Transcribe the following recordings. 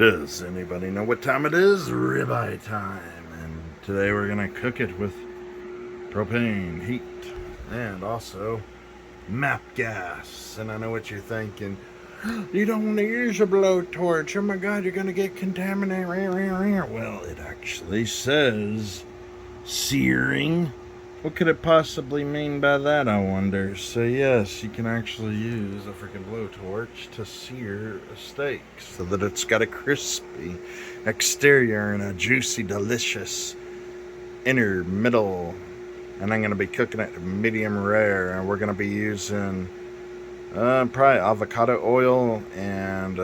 Does anybody know what time it is? Ribeye time. And today we're going to cook it with propane, heat, and also MAP gas. And I know what you're thinking. You don't want to use a blowtorch. Oh my God, you're going to get contaminated. Well, it actually says searing. What could it possibly mean by that, I wonder? So yes, you can actually use a freaking blowtorch to sear a steak so that it's got a crispy exterior and a juicy, delicious inner middle. And I'm going to be cooking it medium rare, and we're going to be using probably avocado oil and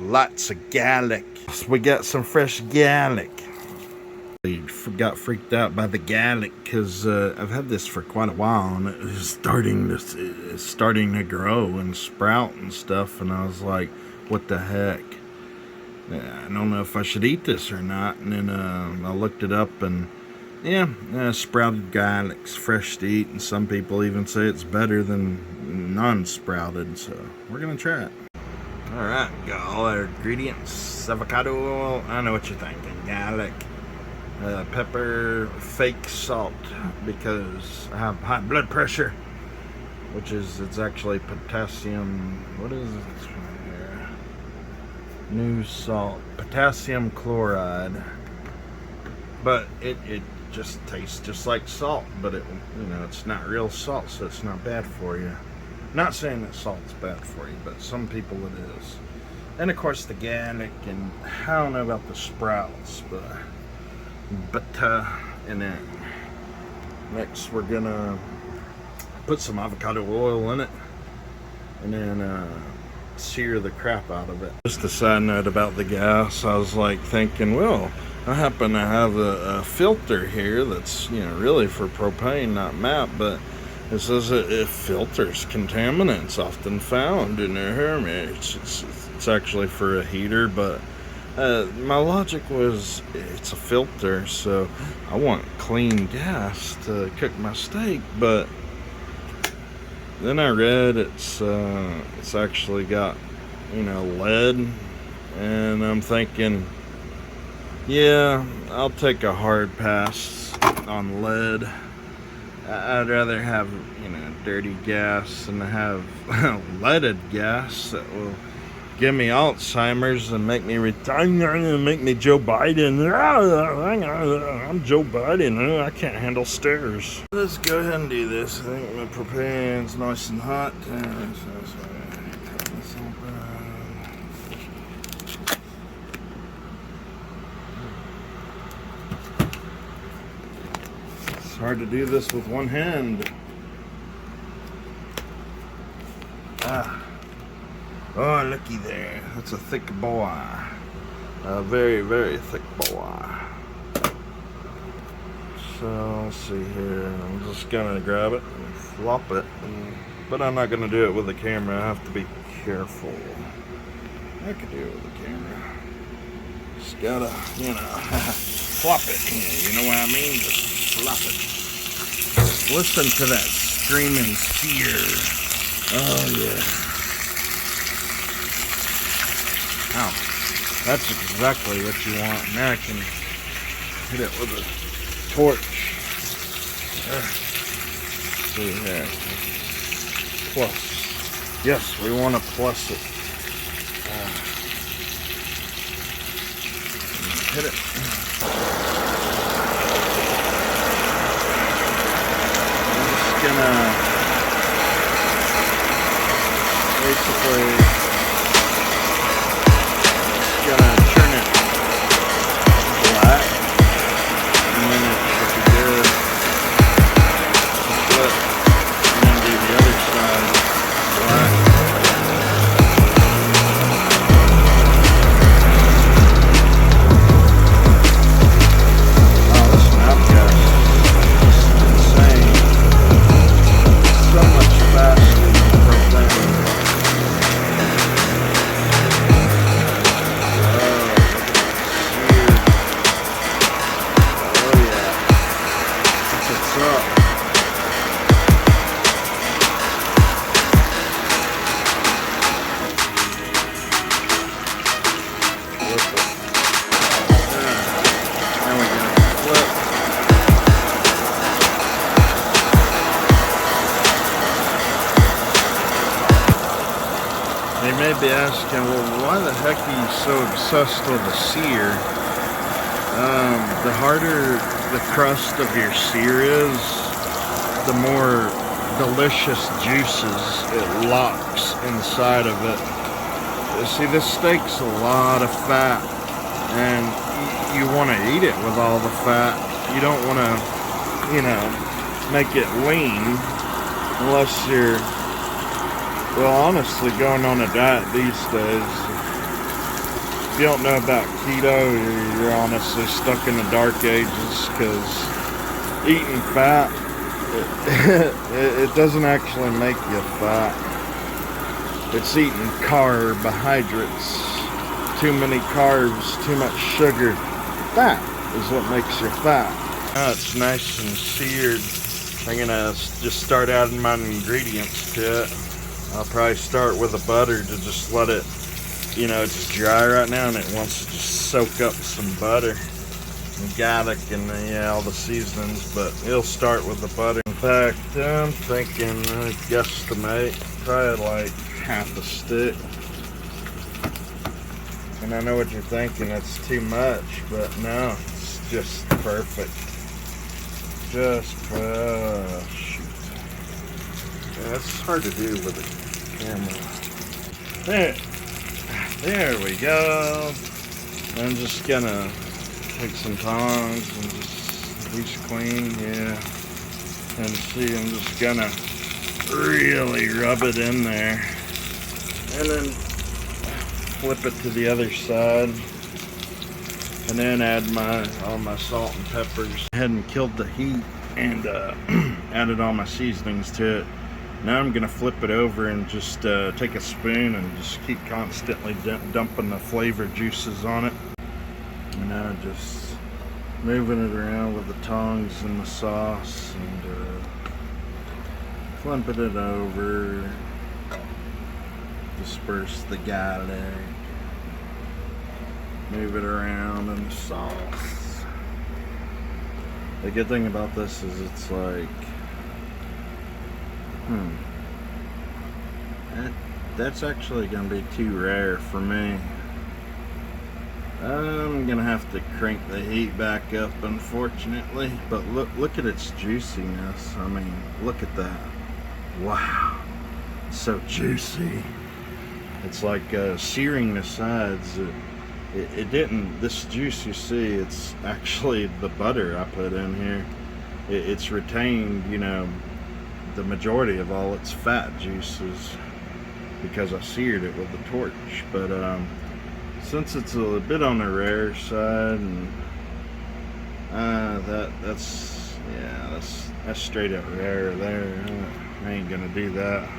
lots of garlic. So we got some fresh garlic. I got freaked out by the garlic because I've had this for quite a while, and it's starting to grow and sprout and stuff, and I was like, what the heck? I don't know if I should eat this or not. And then I looked it up, and sprouted garlic's fresh to eat, and some people even say it's better than non-sprouted, so we're gonna try it. Alright, got all our ingredients. Avocado oil, I know what you're thinking, garlic, pepper, fake salt, because I have high blood pressure, it's actually potassium, what is this right here? New salt, potassium chloride, but it just tastes just like salt, but it's not real salt, so it's not bad for you. Not saying that salt's bad for you, but some people it is. And of course the garlic, and I don't know about the sprouts, but and then next we're gonna put some avocado oil in it, and then sear the crap out of it. Just a side note about the gas, I was like thinking, well, I happen to have a filter here that's really for propane, not MAP, but it says it filters contaminants often found in air. It's actually for a heater, but my logic was it's a filter, so I want clean gas to cook my steak. But then I read it's actually got lead, and I'm thinking, yeah, I'll take a hard pass on lead. I'd rather have dirty gas than have leaded gas that will give me Alzheimer's and make me retire and make me Joe Biden. I'm Joe Biden. I can't handle stairs. Let's go ahead and do this. I think my propane's nice and hot. It's hard to do this with one hand. Oh, looky there. That's a thick boy. A very, very thick boy. So, let's see here. I'm just gonna grab it and flop it. But I'm not gonna do it with the camera. I have to be careful. I could do it with the camera. Just gotta, flop it. You know what I mean? Just flop it. Listen to that screaming sear. Oh, yeah. Oh, that's exactly what you want. Now I can hit it with a torch. See here. Plus. Yes, we want to plus it. Hit it. I'm just gonna basically turn it black, and then it should be good to flip, and then do the other side black. Oh, this MAP gas is insane. So much faster than propane. might be asking, well, why the heck are you so obsessed with the sear? The harder the crust of your sear is, the more delicious juices it locks inside of it. You see, this steak's a lot of fat, and you want to eat it with all the fat. You don't want to, you know, make it lean unless you're, well, honestly, going on a diet these days. If you don't know about keto, you're honestly stuck in the dark ages, because eating fat, it doesn't actually make you fat. It's eating carbohydrates. Too many carbs, too much sugar. That is what makes you fat. Now it's nice and seared. I'm gonna just start adding my ingredients to it. I'll probably start with the butter to just let it, you know, it's dry right now and it wants to just soak up some butter and garlic and yeah, all the seasonings, but it'll start with the butter. In fact, I'm thinking, guesstimate, probably like half a stick. And I know what you're thinking, that's too much, but no, it's just perfect. Just, shoot. Yeah, it's hard to do with a camera. There we go. I'm just gonna take some tongs and just be clean, yeah. And see, I'm just gonna really rub it in there. And then flip it to the other side. And then add all my salt and peppers. I hadn't killed the heat and added all my seasonings to it. Now I'm gonna flip it over and just take a spoon and just keep constantly dumping the flavor juices on it. And now just moving it around with the tongs and the sauce and flipping it over. Disperse the garlic. Move it around in the sauce. The good thing about this is it's like, that's actually gonna be too rare for me. I'm gonna have to crank the heat back up, unfortunately. But look at its juiciness. I mean, look at that. Wow, it's so juicy. It's like searing the sides. It didn't, this juice you see, it's actually the butter I put in here. It's retained, you know, the majority of all its fat juices because I seared it with the torch. But since it's a bit on the rare side, and that's straight up rare there. I ain't gonna do that.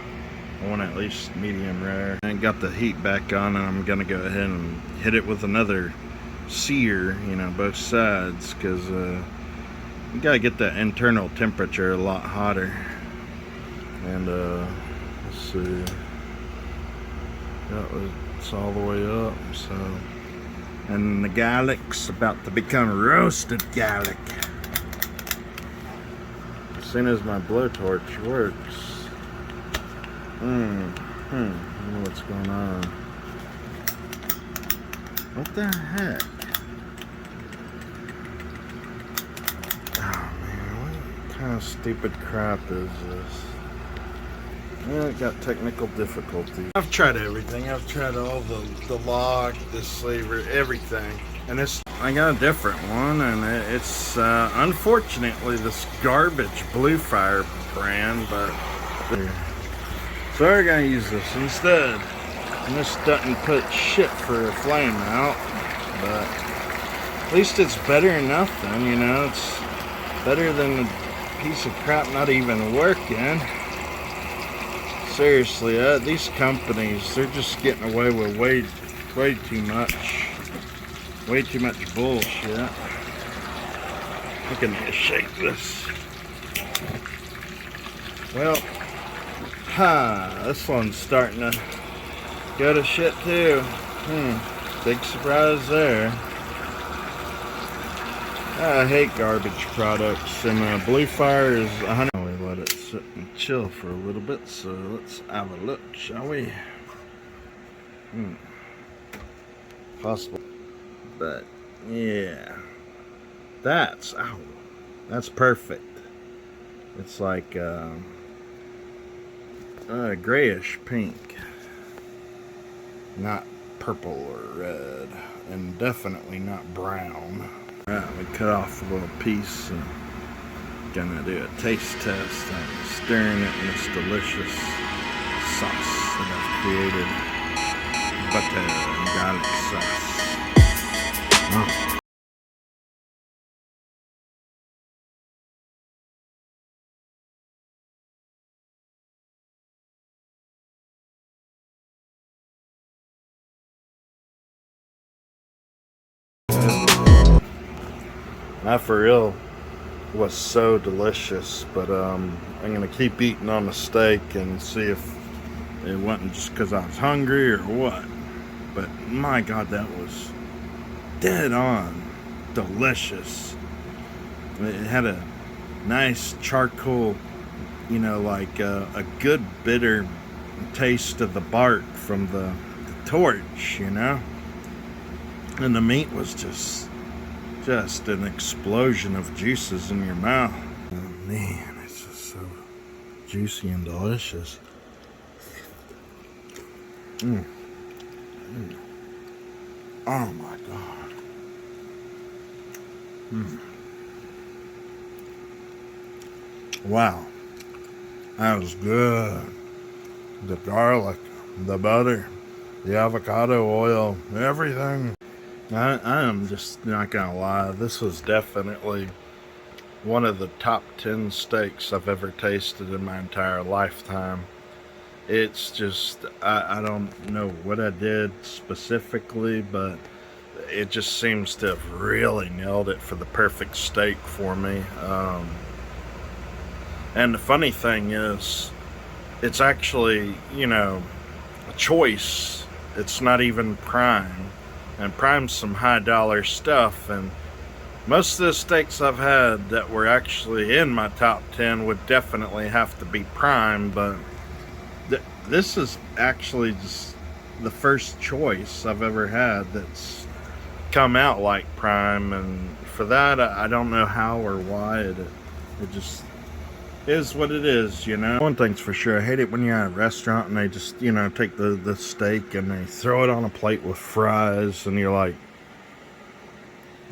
I want at least medium rare. And got the heat back on, and I'm gonna go ahead and hit it with another sear, you know, both sides, because you gotta get that internal temperature a lot hotter. And let's see, it's all the way up. So, and the garlic's about to become roasted garlic. As soon as my blowtorch works. I don't know what's going on. What the heck? Oh man, what kind of stupid crap is this? Yeah, it got technical difficulties. I've tried everything. I've tried all the log, the slaver, everything. And I got a different one, and it's unfortunately this garbage Blue Fire brand, but so we're gonna use this instead. And this doesn't put shit for a flame out, but at least it's better than nothing, you know. It's better than a piece of crap not even working. Seriously, these companies, they're just getting away with way too much bullshit. I can shake this. Well, this one's starting to go to shit too. Big surprise there. I hate garbage products, and Blue Fire is 100. We let it sit and chill for a little bit, so let's have a look, shall we? Possible. But, yeah. That's perfect. It's like grayish pink. Not purple or red. And definitely not brown. Alright, we cut off a little piece and gonna do a taste test. I'm stirring it in this delicious sauce that I've created. Butter and garlic sauce. Oh. That for real was so delicious, but I'm gonna keep eating on the steak and see if it wasn't just because I was hungry or what. But my God, that was dead on delicious. It had a nice charcoal, like a good bitter taste of the bark from the torch, and the meat was just an explosion of juices in your mouth. Oh man, it's just so juicy and delicious. Oh my God. Wow, that was good. The garlic, the butter, the avocado oil, everything. I am just not gonna lie, this was definitely one of the top 10 steaks I've ever tasted in my entire lifetime. It's just, I don't know what I did specifically, but it just seems to have really nailed it for the perfect steak for me. And the funny thing is, it's actually, a choice. It's not even prime. And prime's some high dollar stuff, and most of the steaks I've had that were actually in my top 10 would definitely have to be prime, but this is actually just the first choice I've ever had that's come out like prime, and for that I don't know how or why it just is what it is, One thing's for sure, I hate it when you're at a restaurant and they just, take the steak and they throw it on a plate with fries and you're like,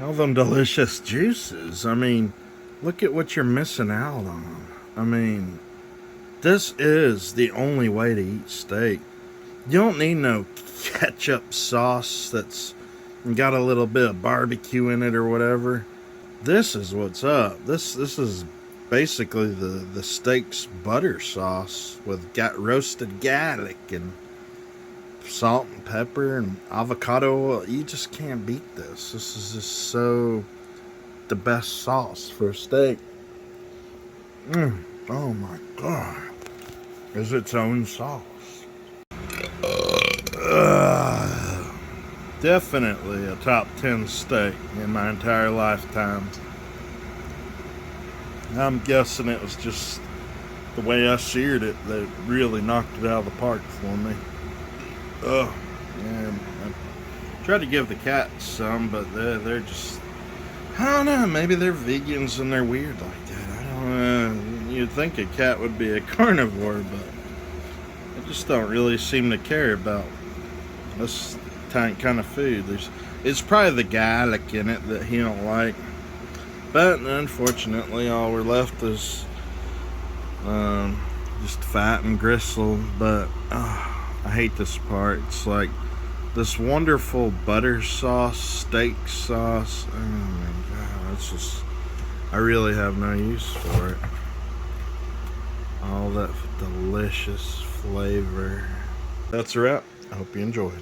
all them delicious juices. I mean, look at what you're missing out on. I mean, this is the only way to eat steak. You don't need no ketchup sauce that's got a little bit of barbecue in it or whatever. This is what's up. This is basically the steak's butter sauce with roasted garlic and salt and pepper and avocado oil. You just can't beat this. This is just so the best sauce for a steak. Oh my God. It's its own sauce. Definitely a top 10 steak in my entire lifetime. I'm guessing it was just the way I seared it that really knocked it out of the park for me. And I tried to give the cats some, but they're just, I don't know, maybe they're vegans and they're weird like that. I don't know. You'd think a cat would be a carnivore, but I just don't really seem to care about this kind of food. It's probably the garlic in it that he don't like. But unfortunately, all we're left is just fat and gristle. But I hate this part. It's like this wonderful butter sauce, steak sauce. Oh my God, it's just, I really have no use for it. All that delicious flavor. That's a wrap. I hope you enjoyed.